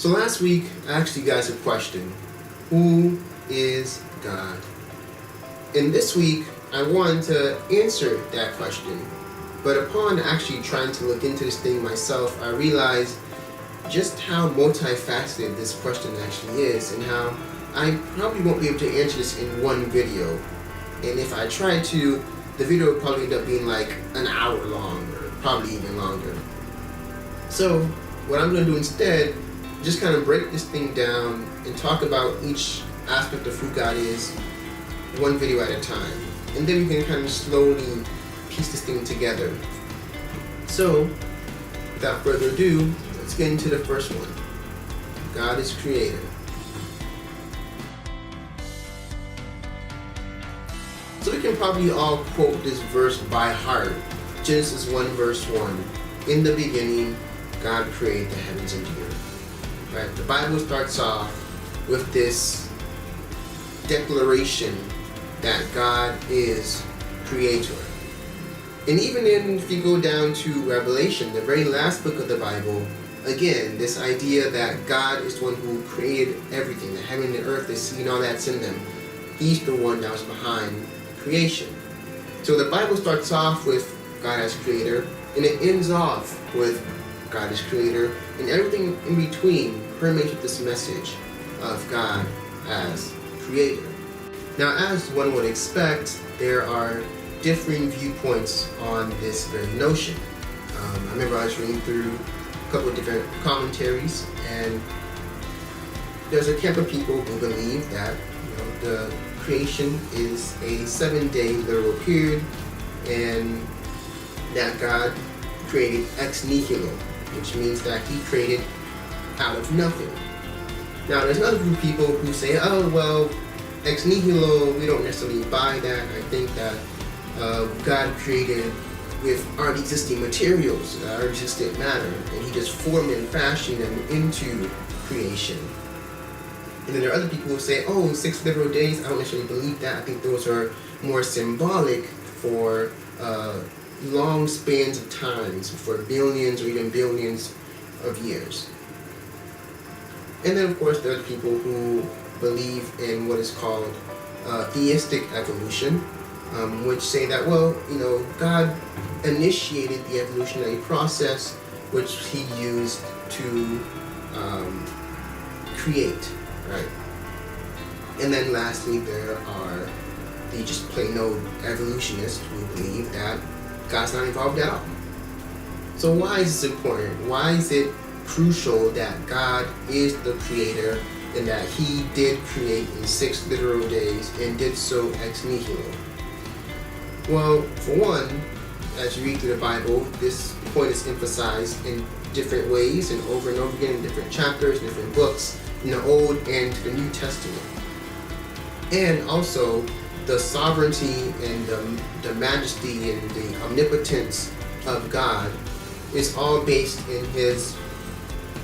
So last week, I asked you guys a question. Who is God? And this week, I wanted to answer that question. But upon actually trying to look into this thing myself, I realized just how multifaceted this question actually is, and how I probably won't be able to answer this in one video. And if I try to, the video will probably end up being like an hour long, or probably even longer. So what I'm going to do instead, just kind of break this thing down and talk about each aspect of who God is, one video at a time. And then we can kind of slowly piece this thing together. So, without further ado, let's get into the first one. God is creator. So we can probably all quote this verse by heart. Genesis 1 verse 1. In the beginning, God created the heavens and the earth. Right? The Bible starts off with this declaration that God is creator. And even if you go down to Revelation, the very last book of the Bible, again, this idea that God is the one who created everything, the heaven and the earth, the sea and all that's in them. He's the one that was behind creation. So the Bible starts off with God as creator, and it ends off with God is creator, and everything in between permeates with this message of God as creator. Now, as one would expect, there are differing viewpoints on this very notion. I remember I was reading through a couple of different commentaries, and there's a camp of people who believe that the creation is a 7-day literal period, and that God created ex nihilo, which means that He created out of nothing. Now, there's another group of people who say, oh, well, ex nihilo, we don't necessarily buy that. I think that God created with already existing materials, already existent matter, and He just formed and fashioned them into creation. And then there are other people who say, oh, 6 literal days, I don't necessarily believe that. I think those are more symbolic for long spans of times, for billions or even billions of years. And then, of course, there are people who believe in what is called theistic evolution, which say that, well, God initiated the evolutionary process, which He used to create, right? And then lastly, there are the just plain old evolutionists who believe that God's not involved at all. So why is this important? Why is it crucial that God is the creator and that He did create in 6 literal days and did so ex nihilo? Well, for one, as you read through the Bible, this point is emphasized in different ways and over again in different chapters, different books, in the Old and the New Testament. And also, the sovereignty and the majesty and the omnipotence of God is all based in His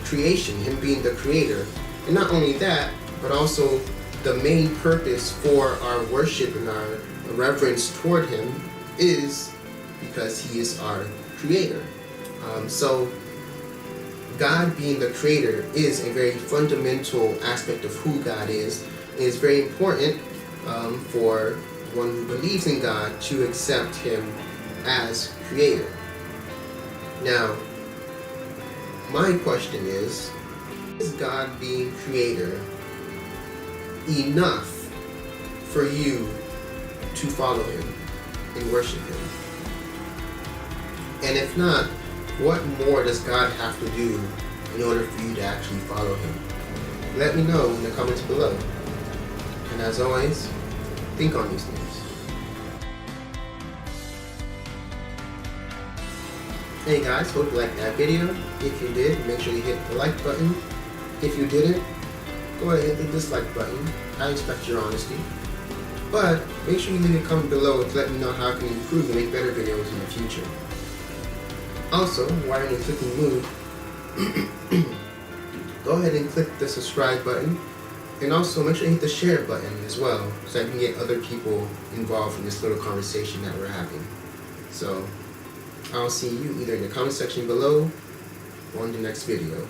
creation, Him being the creator. And not only that, but also the main purpose for our worship and our reverence toward Him is because He is our creator. So God being the creator is a very fundamental aspect of who God is. It is very important for one who believes in God to accept Him as creator. Now, my question is God being creator enough for you to follow Him and worship Him? And if not, what more does God have to do in order for you to actually follow Him? Let me know in the comments below. And as always, think on these things. Hey guys, hope you liked that video. If you did, make sure you hit the like button. If you didn't, go ahead and hit the dislike button. I expect your honesty. But make sure you leave a comment below to let me know how I can improve and make better videos in the future. Also, while you're in the clicking mood, go ahead and click the subscribe button. And also make sure you hit the share button as well, so I can get other people involved in this little conversation that we're having. So I'll see you either in the comment section below or in the next video.